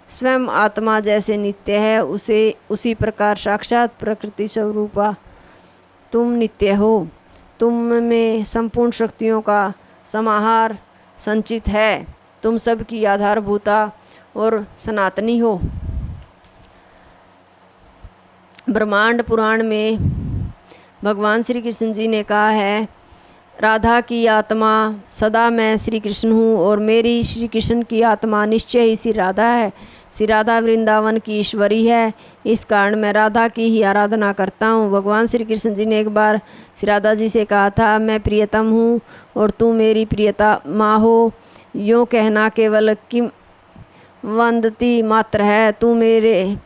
स्वयं आत्मा जैसे नित्य है उसी प्रकार साक्षात प्रकृति स्वरूपा तुम नित्य हो। तुम में संपूर्ण शक्तियों का समाहार संचित है। तुम सबकी आधारभूता और सनातनी हो। ब्रह्मांड पुराण में भगवान श्री कृष्ण जी ने कहा है, राधा की आत्मा सदा मैं श्री कृष्ण हूँ और मेरी श्री कृष्ण की आत्मा निश्चय ही श्री राधा है। श्री राधा वृंदावन की ईश्वरी है, इस कारण मैं राधा की ही आराधना करता हूँ। भगवान श्री कृष्ण जी ने एक बार श्री राधा जी से कहा था, मैं प्रियतम हूँ और तू मेरी प्रियता माँ हो। यूँ कहना केवल किम वंदती मात्र है। तू मेरे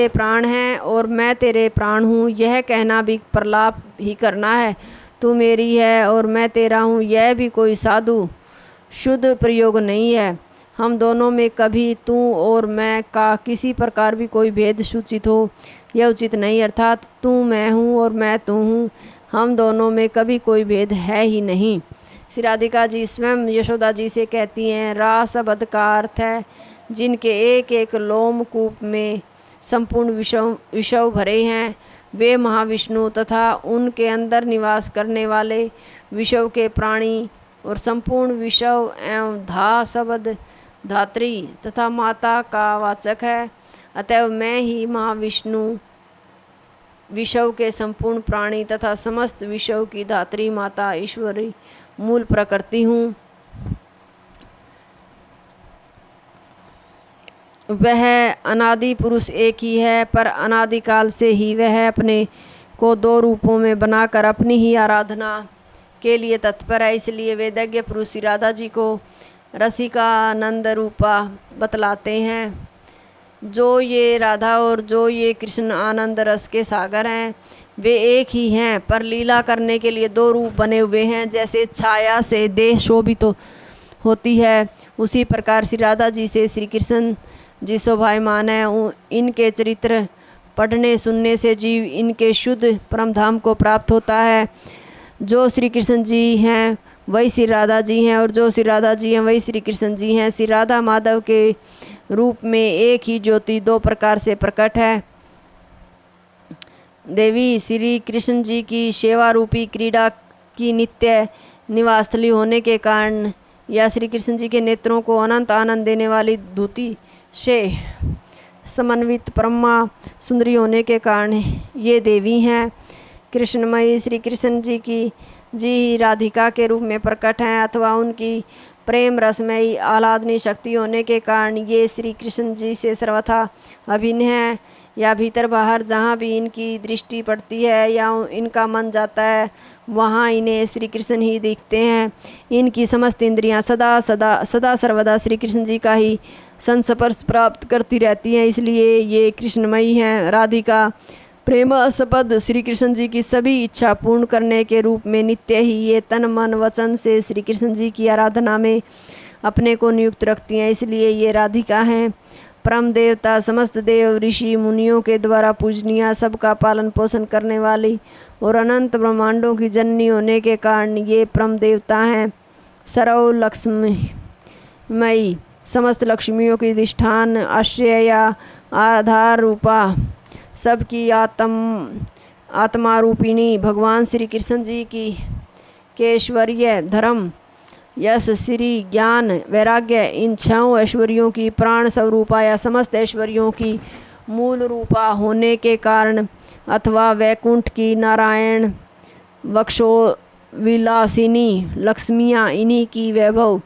प्राण है और मैं तेरे प्राण हूँ, यह कहना भी प्रलाप ही करना है। तू मेरी है और मैं तेरा हूँ, यह भी कोई साधु शुद्ध प्रयोग नहीं है। हम दोनों में कभी तू और मैं का किसी प्रकार भी कोई भेद सूचित हो, यह उचित नहीं। अर्थात तू मैं हूँ और मैं तू हूँ, हम दोनों में कभी कोई भेद है ही नहीं। श्री राधिका जी स्वयं यशोदा जी से कहती हैं, रास शब्द का अर्थ है जिनके एक एक लोमकूप में संपूर्ण विषव भरे हैं, वे महाविष्णु तथा उनके अंदर निवास करने वाले विषव के प्राणी और संपूर्ण विषव एवं धा शब्द धात्री तथा माता का वाचक है। अतएव मैं ही महाविष्णु विषव के संपूर्ण प्राणी तथा समस्त विषव की धात्री माता ईश्वरी मूल प्रकृति हूँ। वह अनादि पुरुष एक ही है, पर अनादिकाल से ही वह अपने को दो रूपों में बनाकर अपनी ही आराधना के लिए तत्पर है। इसलिए वेदज्ञ पुरुष श्री राधा जी को रसिकानंद रूपा बतलाते हैं। जो ये राधा और जो ये कृष्ण आनंद रस के सागर हैं वे एक ही हैं, पर लीला करने के लिए दो रूप बने हुए हैं। जैसे छाया से देह शोभित होती है, उसी प्रकार श्री राधा जी से श्री कृष्ण जी शोभायमान है। इनके चरित्र पढ़ने सुनने से जीव इनके शुद्ध परम धाम को प्राप्त होता है। जो श्री कृष्ण जी हैं वही श्री राधा जी हैं, और जो श्री राधा जी हैं वही श्री कृष्ण जी हैं। श्री राधा माधव के रूप में एक ही ज्योति दो प्रकार से प्रकट है। देवी श्री कृष्ण जी की सेवा रूपी क्रीड़ा की नित्य निवासस्थली होने के कारण या श्री कृष्ण जी के नेत्रों को अनंत आनंद देने वाली धूति से समन्वित ब्रह्मा सुंदरी होने के कारण ये देवी हैं। कृष्णमयी श्री कृष्ण जी की जी राधिका के रूप में प्रकट हैं, अथवा उनकी प्रेम रसमयी आह्लादनी शक्ति होने के कारण ये श्री कृष्ण जी से सर्वथा अभिन्न है। या भीतर बाहर जहाँ भी इनकी दृष्टि पड़ती है या इनका मन जाता है वहाँ इन्हें श्री कृष्ण ही दिखते हैं। इनकी समस्त इंद्रियाँ सदा सर्वदा श्री कृष्ण जी का ही संस्पर्श प्राप्त करती रहती हैं, इसलिए ये कृष्णमयी हैं। राधिका प्रेमास्पद श्री कृष्ण जी की सभी इच्छा पूर्ण करने के रूप में नित्य ही ये तन मन वचन से श्री कृष्ण जी की आराधना में अपने को नियुक्त रखती हैं, इसलिए ये राधिका हैं। परम देवता समस्त देव ऋषि मुनियों के द्वारा पूजनीय, सबका पालन पोषण करने वाली और अनंत ब्रह्मांडों की जननी होने के कारण ये परम देवता हैं। सर्व लक्ष्मीमयी समस्त लक्ष्मियों की अधिष्ठान आश्रय या आधार रूपा सबकी आत्मा रूपिणी भगवान श्री कृष्ण जी की के ऐश्वर्य धर्म यश श्री ज्ञान वैराग्य इन छहों ऐश्वर्यों की प्राण स्वरूपा या समस्त ऐश्वर्यों की मूल रूपा होने के कारण अथवा वैकुंठ की नारायण वक्षो विलासिनी लक्ष्मियाँ इन्हीं की वैभव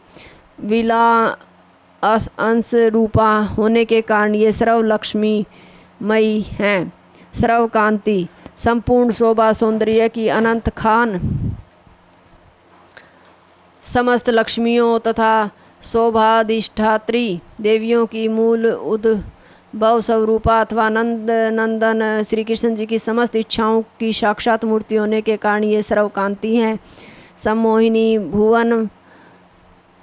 विलास अंश रूपा होने के कारण ये सर्व लक्ष्मीमयी हैं। सर्व कांति संपूर्ण शोभा सौंदर्य की अनंत खान समस्त लक्ष्मियों तथा शोभाधिष्ठात्री देवियों की मूल उद्भव स्वरूपा अथवा नंदन श्री कृष्ण जी की समस्त इच्छाओं की साक्षात मूर्ति होने के कारण ये सर्वकांति हैं। सम्मोहिनी भुवन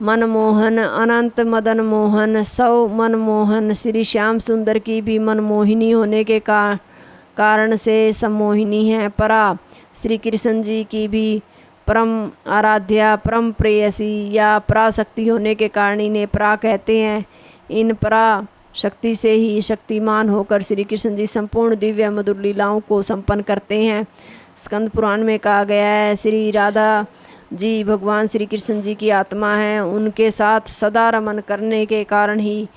मनमोहन अनंत मदन मोहन सौ मनमोहन श्री श्याम सुंदर की भी मनमोहिनी होने के कारण से सम्मोहिनी है। परा श्री कृष्ण जी की भी परम आराध्या परम प्रेयसी या पराशक्ति होने के कारण इन्हें परा कहते हैं। इन परा शक्ति से ही शक्तिमान होकर श्री कृष्ण जी संपूर्ण दिव्य मधुर लीलाओं को संपन्न करते हैं। स्कंद पुराण में कहा गया है, श्री राधा जी भगवान श्री कृष्ण जी की आत्मा हैं। उनके साथ सदा रमन करने के कारण ही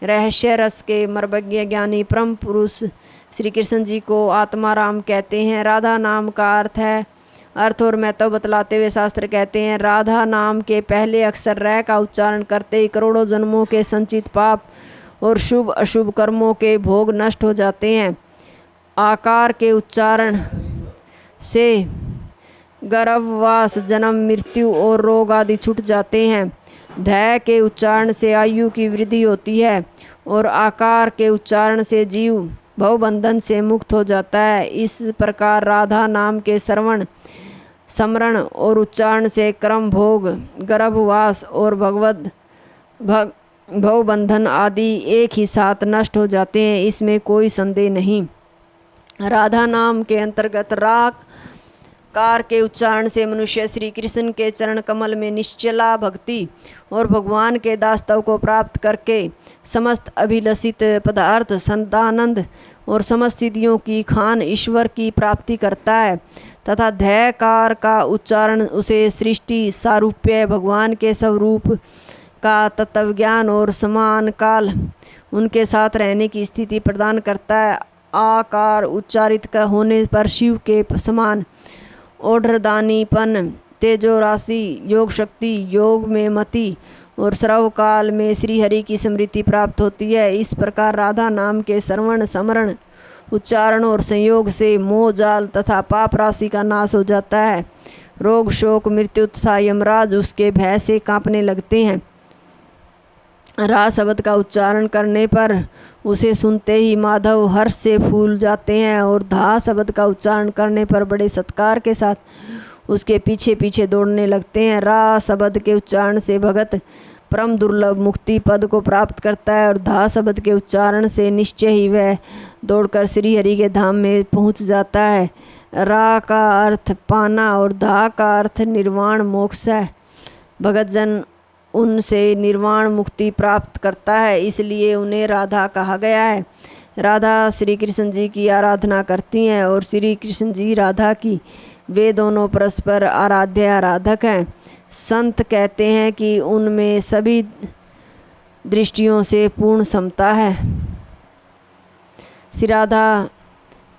रहस्य रस के मर्मज्ञ ज्ञानी परम पुरुष श्री कृष्ण जी को आत्माराम कहते हैं। राधा नाम का अर्थ और महत्व बतलाते हुए शास्त्र कहते हैं, राधा नाम के पहले अक्षर र का उच्चारण करते ही करोड़ों जन्मों के संचित पाप और शुभ अशुभ कर्मों के भोग नष्ट हो जाते हैं। आकार के उच्चारण से गर्भवास जन्म मृत्यु और रोग आदि छूट जाते हैं। धै के उच्चारण से आयु की वृद्धि होती है और आकार के उच्चारण से जीव भवबंधन से मुक्त हो जाता है। इस प्रकार राधा नाम के श्रवण स्मरण और उच्चारण से क्रम भोग गर्भवास और भवबंधन आदि एक ही साथ नष्ट हो जाते हैं, इसमें कोई संदेह नहीं। राधा नाम के अंतर्गत राग कार के उच्चारण से मनुष्य श्री कृष्ण के चरण कमल में निश्चला भक्ति और भगवान के दास्तव को प्राप्त करके समस्त अभिलषित पदार्थ संतानंद और समस्त सिद्धियों की खान ईश्वर की प्राप्ति करता है। तथा धैकार का उच्चारण उसे सृष्टि सारूप्य भगवान के स्वरूप का तत्वज्ञान और समान काल उनके साथ रहने की स्थिति प्रदान करता है। आकार उच्चारित का होने पर शिव के समान ओढ़दानीपन तेजो राशि योग शक्ति योग में मति और श्रव काल में श्री हरि की स्मृति प्राप्त होती है। इस प्रकार राधा नाम के श्रवण स्मरण उच्चारण और संयोग से मोह जाल तथा पाप राशि का नाश हो जाता है। रोग शोक मृत्यु तथा यमराज उसके भय से कांपने लगते हैं। रा शब्द का उच्चारण करने पर उसे सुनते ही माधव हर्ष से फूल जाते हैं और धा शब्द का उच्चारण करने पर बड़े सत्कार के साथ उसके पीछे पीछे दौड़ने लगते हैं। रा शब्द के उच्चारण से भगत परम दुर्लभ मुक्ति पद को प्राप्त करता है और धा शब्द के उच्चारण से निश्चय ही वह दौड़कर श्री हरि के धाम में पहुंच जाता है। रा का अर्थ पाना और धा का अर्थ निर्वाण मोक्ष है। भगत जन उनसे निर्वाण मुक्ति प्राप्त करता है, इसलिए उन्हें राधा कहा गया है। राधा श्री कृष्ण जी की आराधना करती हैं और श्री कृष्ण जी राधा की, वे दोनों परस्पर आराध्य आराधक हैं। संत कहते हैं कि उनमें सभी दृष्टियों से पूर्ण समता है। श्री राधा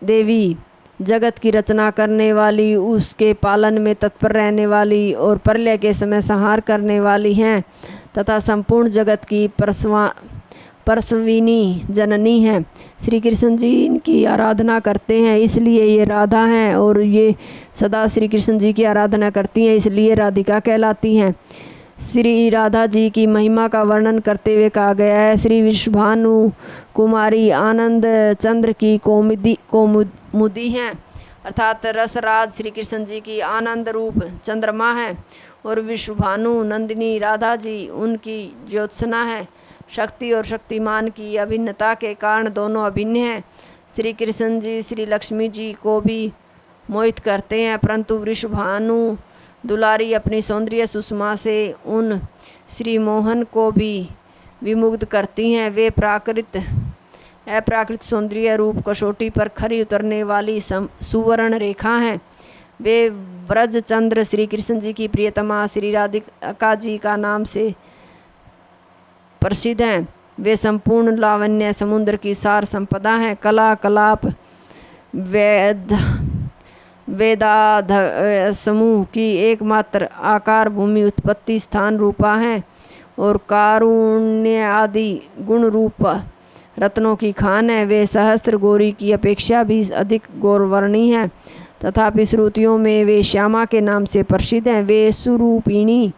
देवी जगत की रचना करने वाली, उसके पालन में तत्पर रहने वाली और प्रलय के समय संहार करने वाली हैं तथा संपूर्ण जगत की प्रसविनी जननी हैं। श्री कृष्ण जी इनकी आराधना करते हैं, इसलिए ये राधा हैं, और ये सदा श्री कृष्ण जी की आराधना करती हैं, इसलिए राधिका कहलाती हैं। श्री राधा जी की महिमा का वर्णन करते हुए कहा गया है, श्री विश्वभानु कुमारी आनंद चंद्र की कौमुदी हैं, अर्थात रसराज श्री कृष्ण जी की आनंद रूप चंद्रमा है और विश्वभानु नंदिनी राधा जी उनकी ज्योत्सना है। शक्ति और शक्तिमान की अभिन्नता के कारण दोनों अभिन्न हैं। श्री कृष्ण जी श्री लक्ष्मी जी को भी मोहित करते हैं, परंतु वृषभानु दुलारी अपनी सौंदर्य सुषमा से उन श्री मोहन को भी विमुग्ध करती हैं। वे अप्राकृत सौंदर्य रूप कसौटी पर खरी उतरने वाली सुवर्ण रेखा हैं। वे ब्रजचंद्र श्री कृष्ण जी की प्रियतमा श्री राधिका जी का नाम से प्रसिद्ध हैं। वे संपूर्ण लावण्य समुद्र की सार संपदा हैं। कला कलाप वेदाध समूह की एकमात्र आकार भूमि उत्पत्ति स्थान रूपा हैं और कारुण्य आदि गुण रूप रत्नों की खान है। वे सहस्त्र गौरी की अपेक्षा भी अधिक गौरवर्णी हैं, तथापि श्रुतियों में वे श्यामा के नाम से प्रसिद्ध हैं। वे सुरूपिणी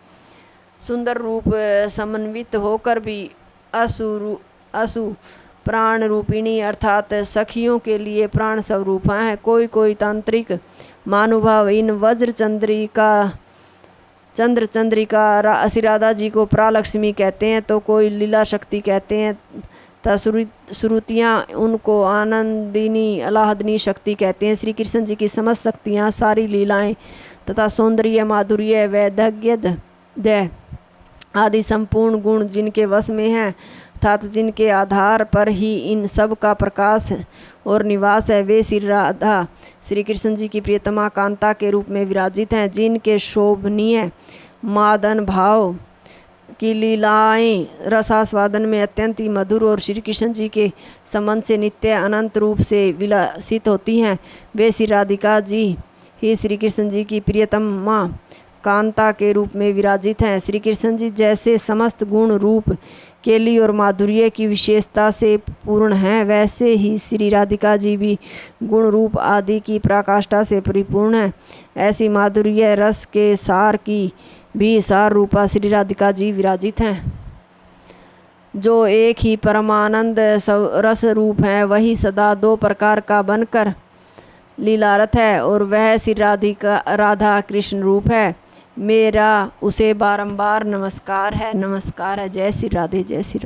सुंदर रूप समन्वित होकर भी असु प्राण रूपिणी अर्थात सखियों के लिए प्राण स्वरूपा है। कोई तांत्रिक महानुभाव इन वज्र चंद्रिका श्री राधा जी को प्रालक्ष्मी कहते हैं, तो कोई लीला शक्ति कहते हैं, श्रुतियाँ उनको आनंदिनी अलाहदनी शक्ति कहते हैं। श्री कृष्ण जी की समस्त शक्तियाँ, सारी लीलाएं तथा सौंदर्य माधुर्य वैदग्ध्य आदि संपूर्ण गुण जिनके वश में हैं, अर्थात जिनके आधार पर ही इन सब का प्रकाश और निवास है, वे श्री राधा श्री कृष्ण जी की प्रियतमा कांता के रूप में विराजित हैं। जिनके शोभनीय मादन भाव की लीलाएं रसास्वादन में अत्यंत ही मधुर और श्री कृष्ण जी के संबंध से नित्य अनंत रूप से विलासित होती हैं, वे श्री राधिका जी ही श्री कृष्ण जी की प्रियतमा कांता के रूप में विराजित हैं। श्री कृष्ण जी जैसे समस्त गुण रूप केली और माधुर्य की विशेषता से पूर्ण हैं, वैसे ही श्री राधिका जी भी गुण रूप आदि की पराकाष्ठा से परिपूर्ण है। ऐसी माधुर्य रस के सार की भी सार रूपा श्री राधिका जी विराजित हैं। जो एक ही परमानंद रस रूप है, वही सदा दो प्रकार का बनकर लीलारत है, और वह श्री राधा कृष्ण रूप है। मेरा उसे बारंबार नमस्कार है। जय श्री राधे, जय श्री राधे।